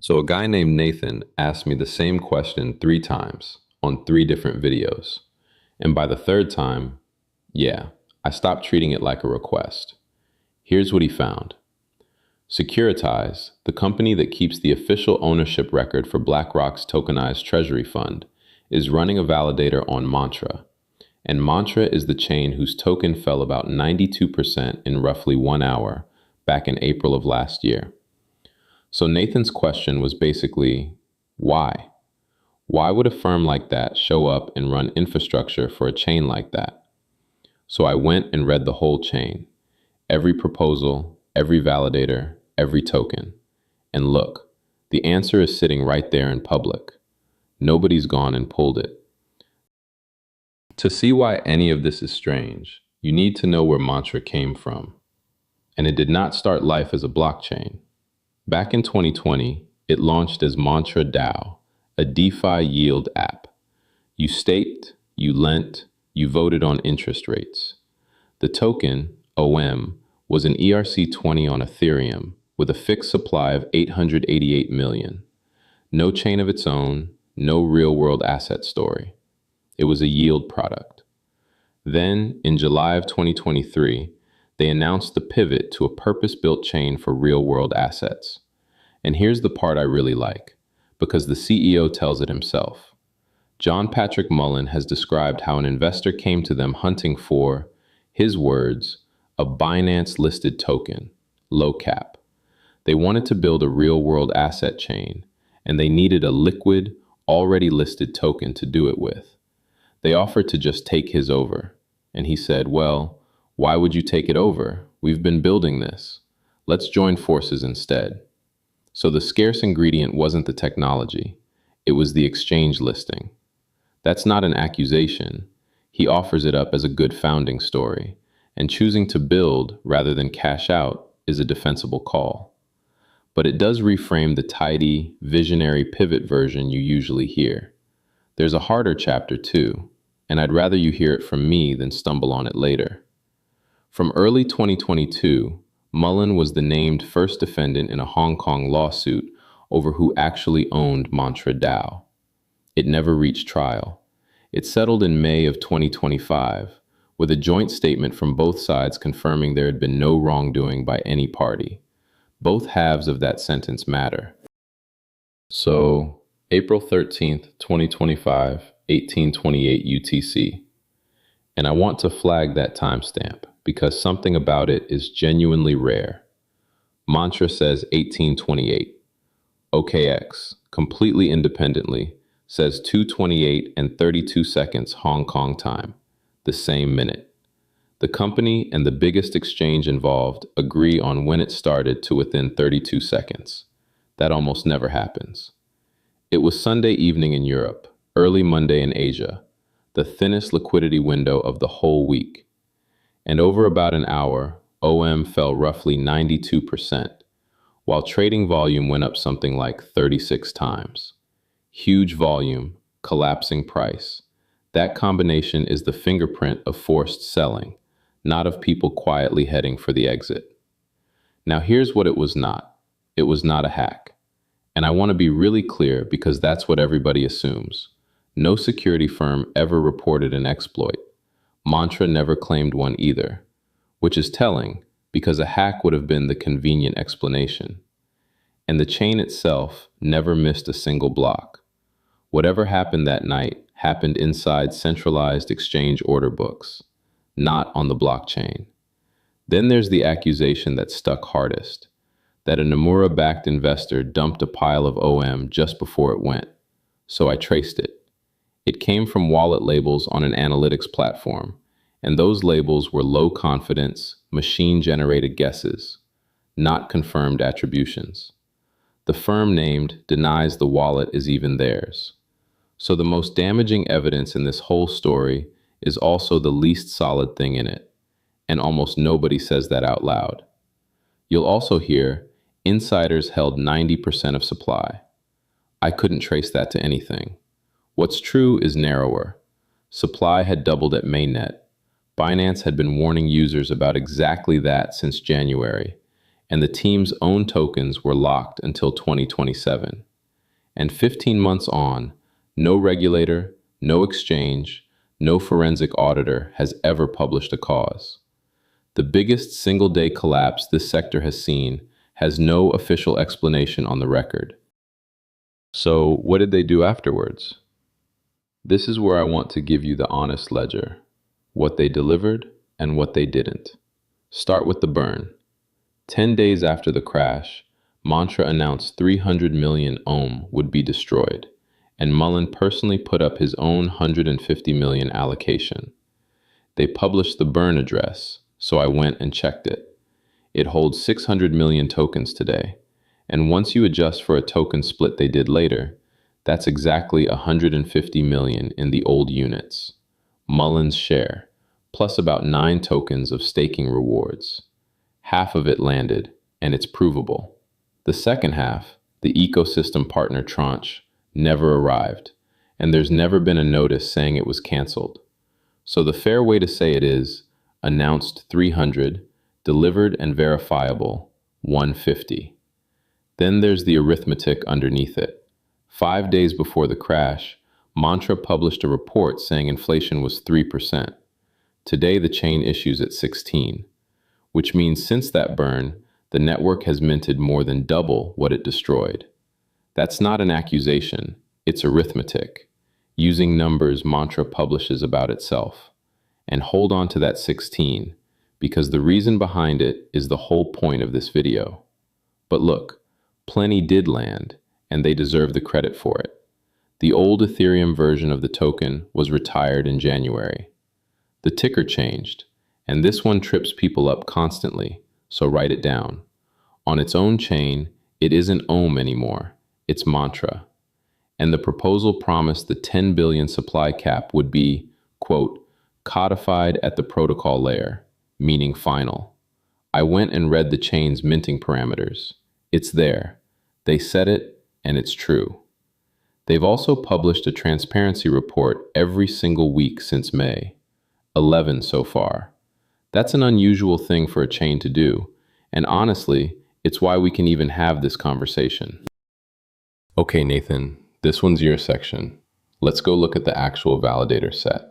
So a guy named Nathan asked me the same question 3 times on 3 different videos. And by the third time, yeah, I stopped treating it like a request. Here's what he found. Securitize, the company that keeps the official ownership record for BlackRock's tokenized treasury fund, is running a validator on MANTRA. And MANTRA is the chain whose token fell about 92% in roughly 1 hour back in April of last year. So Nathan's question was basically, why? Why would a firm like that show up and run infrastructure for a chain like that? So I went and read the whole chain, every proposal, every validator, every token. And look, the answer is sitting right there in public. Nobody's gone and pulled it. To see why any of this is strange, you need to know where Mantra came from. And it did not start life as a blockchain. Back in 2020, it launched as Mantra DAO, a DeFi yield app. You staked, you lent, you voted on interest rates. The token, OM, was an ERC20 on Ethereum with a fixed supply of 888 million. No chain of its own, no real-world asset story. It was a yield product. Then, in July of 2023, they announced the pivot to a purpose-built chain for real-world assets. And here's the part I really like, because the CEO tells it himself. John Patrick Mullen has described how an investor came to them hunting for, his words, a Binance-listed token, low cap. They wanted to build a real-world asset chain, and they needed a liquid, already listed token to do it with. They offered to just take his over. And he said, well, why would you take it over? We've been building this. Let's join forces instead. So the scarce ingredient wasn't the technology. It was the exchange listing. That's not an accusation. He offers it up as a good founding story. And choosing to build rather than cash out is a defensible call. But it does reframe the tidy, visionary pivot version you usually hear. There's a harder chapter too, and I'd rather you hear it from me than stumble on it later. From early 2022, Mullen was the named first defendant in a Hong Kong lawsuit over who actually owned Mantra DAO. It never reached trial. It settled in May of 2025, with a joint statement from both sides confirming there had been no wrongdoing by any party. Both halves of that sentence matter. So, April 13th, 2025, 1828 UTC. And I want to flag that timestamp because something about it is genuinely rare. Mantra says 1828. OKX, completely independently, says 2:28 and 32 seconds Hong Kong time, the same minute. The company and the biggest exchange involved agree on when it started to within 32 seconds. That almost never happens. It was Sunday evening in Europe, early Monday in Asia, the thinnest liquidity window of the whole week. And over about an hour, OM fell roughly 92%, while trading volume went up something like 36 times. Huge volume, collapsing price. That combination is the fingerprint of forced selling, not of people quietly heading for the exit. Now here's what it was not. It was not a hack. And I want to be really clear because that's what everybody assumes. No security firm ever reported an exploit. Mantra never claimed one either, which is telling because a hack would have been the convenient explanation. And the chain itself never missed a single block. Whatever happened that night happened inside centralized exchange order books, not on the blockchain. Then there's the accusation that stuck hardest, that a Nomura-backed investor dumped a pile of OM just before it went. So I traced it. It came from wallet labels on an analytics platform, and those labels were low confidence, machine-generated guesses, not confirmed attributions. The firm named denies the wallet is even theirs. So the most damaging evidence in this whole story is also the least solid thing in it, and almost nobody says that out loud. You'll also hear, insiders held 90% of supply. I couldn't trace that to anything. What's true is narrower. Supply had doubled at mainnet. Binance had been warning users about exactly that since January, and the team's own tokens were locked until 2027. And 15 months on, no regulator, no exchange, no forensic auditor has ever published a cause. The biggest single-day collapse this sector has seen has no official explanation on the record. So, what did they do afterwards? This is where I want to give you the honest ledger, what they delivered and what they didn't. Start with the burn. 10 days after the crash, MANTRA announced 300 million Ohm would be destroyed, and Mullen personally put up his own 150 million allocation. They published the burn address, so I went and checked it. It holds 600 million tokens today, and once you adjust for a token split they did later, that's exactly 150 million in the old units. Mullen's share, plus about 9 tokens of staking rewards. Half of it landed, and it's provable. The second half, the ecosystem partner tranche, never arrived, and there's never been a notice saying it was canceled. So the fair way to say it is, announced 300, delivered and verifiable, 150. Then there's the arithmetic underneath it. 5 days before the crash, MANTRA published a report saying inflation was 3%. Today the chain issues at 16, which means since that burn, the network has minted more than double what it destroyed. That's not an accusation, it's arithmetic, using numbers MANTRA publishes about itself. And hold on to that 16, because the reason behind it is the whole point of this video. But look, plenty did land, and they deserve the credit for it. The old Ethereum version of the token was retired in January. The ticker changed, and this one trips people up constantly, so write it down. On its own chain, it isn't Ohm anymore, it's MANTRA. And the proposal promised the 10 billion supply cap would be, quote, codified at the protocol layer, meaning final. I went and read the chain's minting parameters. It's there. They said it, and it's true. They've also published a transparency report every single week since May. 11 so far. That's an unusual thing for a chain to do, and honestly, it's why we can even have this conversation. Okay, Nathan, this one's your section. Let's go look at the actual validator set.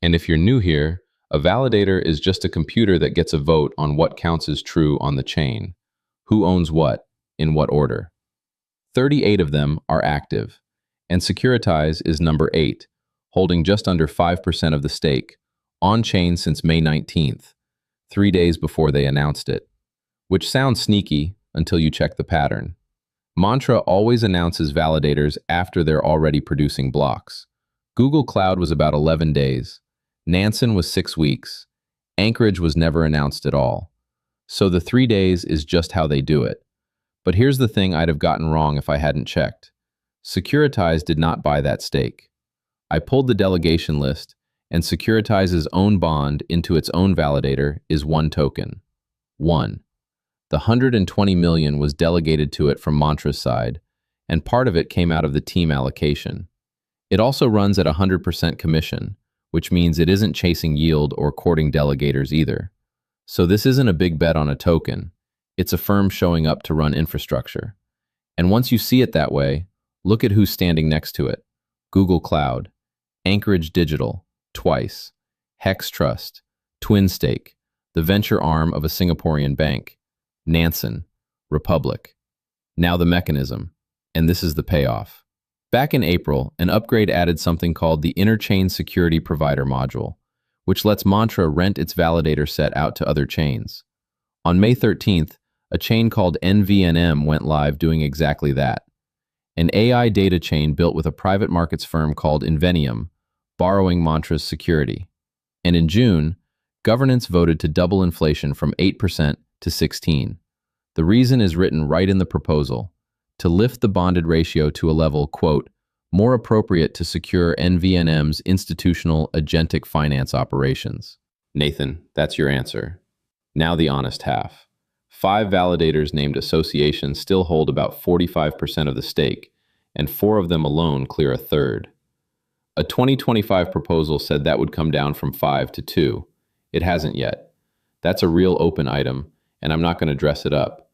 And if you're new here, a validator is just a computer that gets a vote on what counts as true on the chain. Who owns what, in what order. 38 of them are active, and Securitize is number 8, holding just under 5% of the stake, on-chain since May 19th, 3 days before they announced it. Which sounds sneaky until you check the pattern. MANTRA always announces validators after they're already producing blocks. Google Cloud was about 11 days. Nansen was 6 weeks. Anchorage was never announced at all. So the 3 days is just how they do it. But here's the thing I'd have gotten wrong if I hadn't checked. Securitize did not buy that stake. I pulled the delegation list, and Securitize's own bond into its own validator is 1 token. 1. The 120 million was delegated to it from MANTRA's side, and part of it came out of the team allocation. It also runs at 100% commission, which means it isn't chasing yield or courting delegators either. So this isn't a big bet on a token. It's a firm showing up to run infrastructure. And once you see it that way, look at who's standing next to it. Google Cloud, Anchorage Digital, twice, Hex Trust, Twin Stake, the venture arm of a Singaporean bank, Nansen, Republic. Now the mechanism, and this is the payoff. Back in April, an upgrade added something called the Interchain Security Provider module, which lets MANTRA rent its validator set out to other chains. On May 13th, a chain called NVNM went live doing exactly that. An AI data chain built with a private markets firm called Inveniam, borrowing MANTRA's security. And in June, governance voted to double inflation from 8% to 16%. The reason is written right in the proposal, to lift the bonded ratio to a level, quote, more appropriate to secure NVNM's institutional agentic finance operations. Nathan, that's your answer. Now the honest half. 5 validators named associations still hold about 45% of the stake, and 4 of them alone clear a third. A 2025 proposal said that would come down from 5 to 2. It hasn't yet. That's a real open item, and I'm not going to dress it up.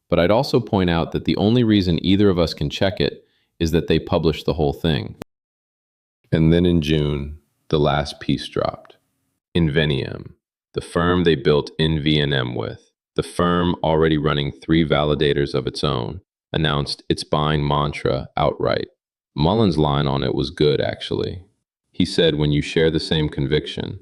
But I'd also point out that the only reason either of us can check it is that they published the whole thing. And then in June, the last piece dropped. Inveniam, the firm they built NVNM with, the firm already running 3 validators of its own, announced it's buying Mantra outright. Mullen's line on it was good, actually. He said, when you share the same conviction,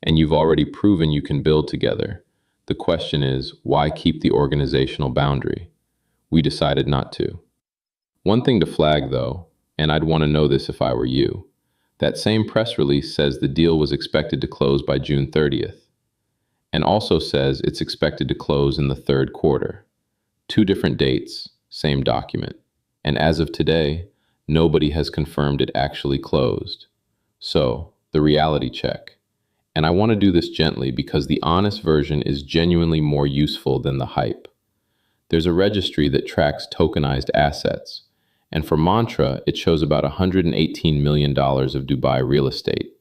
and you've already proven you can build together, the question is, why keep the organizational boundary? We decided not to. One thing to flag, though, and I'd want to know this if I were you, that same press release says the deal was expected to close by June 30th, and also says it's expected to close in the third quarter. 2 different dates, same document. And as of today, nobody has confirmed it actually closed. So, the reality check. And I want to do this gently because the honest version is genuinely more useful than the hype. There's a registry that tracks tokenized assets, and for Mantra, it shows about $118 million of Dubai real estate,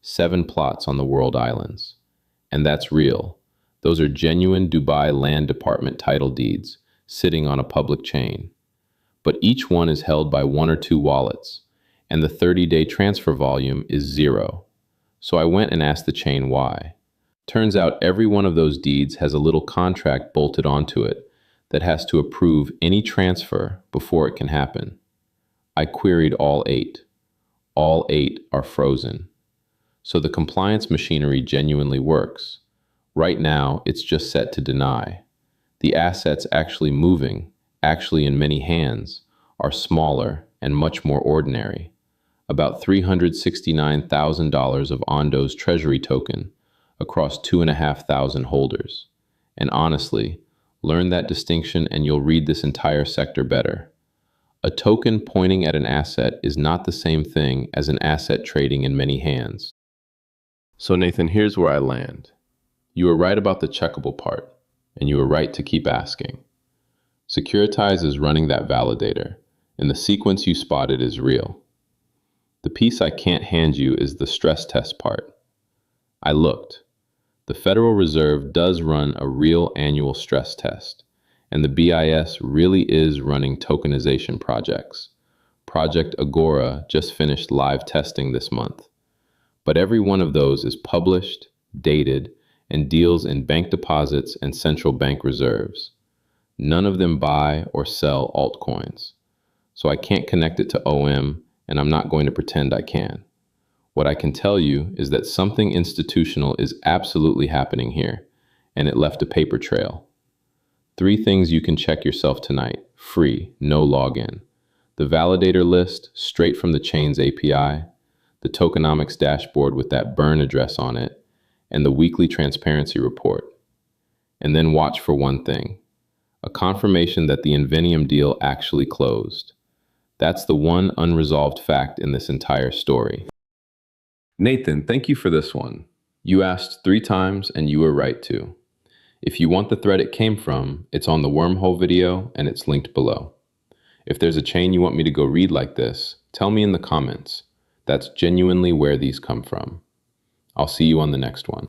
7 plots on the world islands. And that's real. Those are genuine Dubai Land Department title deeds sitting on a public chain. But each one is held by 1 or 2 wallets, and the 30-day transfer volume is 0. So I went and asked the chain why. Turns out every one of those deeds has a little contract bolted onto it that has to approve any transfer before it can happen. I queried all 8. All 8 are frozen. So the compliance machinery genuinely works. Right now, it's just set to deny. The assets actually moving, actually in many hands, are smaller and much more ordinary. About $369,000 of Ondo's treasury token across 2,500 holders. And honestly, learn that distinction and you'll read this entire sector better. A token pointing at an asset is not the same thing as an asset trading in many hands. So Nathan, here's where I land. You were right about the checkable part, and you were right to keep asking. Securitize is running that validator, and the sequence you spotted is real. The piece I can't hand you is the stress test part. I looked. The Federal Reserve does run a real annual stress test, and the BIS really is running tokenization projects. Project Agora just finished live testing this month. But every one of those is published, dated, and deals in bank deposits and central bank reserves. None of them buy or sell altcoins. So I can't connect it to OM, and I'm not going to pretend I can. What I can tell you is that something institutional is absolutely happening here, and it left a paper trail. 3 things you can check yourself tonight, free, no login. The validator list, straight from the chain's API, the tokenomics dashboard with that burn address on it, and the weekly transparency report. And then watch for one thing, a confirmation that the Inveniam deal actually closed. That's the one unresolved fact in this entire story. Nathan, thank you for this one. You asked 3 times and you were right to. If you want the thread it came from, it's on the wormhole video and it's linked below. If there's a chain you want me to go read like this, tell me in the comments. That's genuinely where these come from. I'll see you on the next one.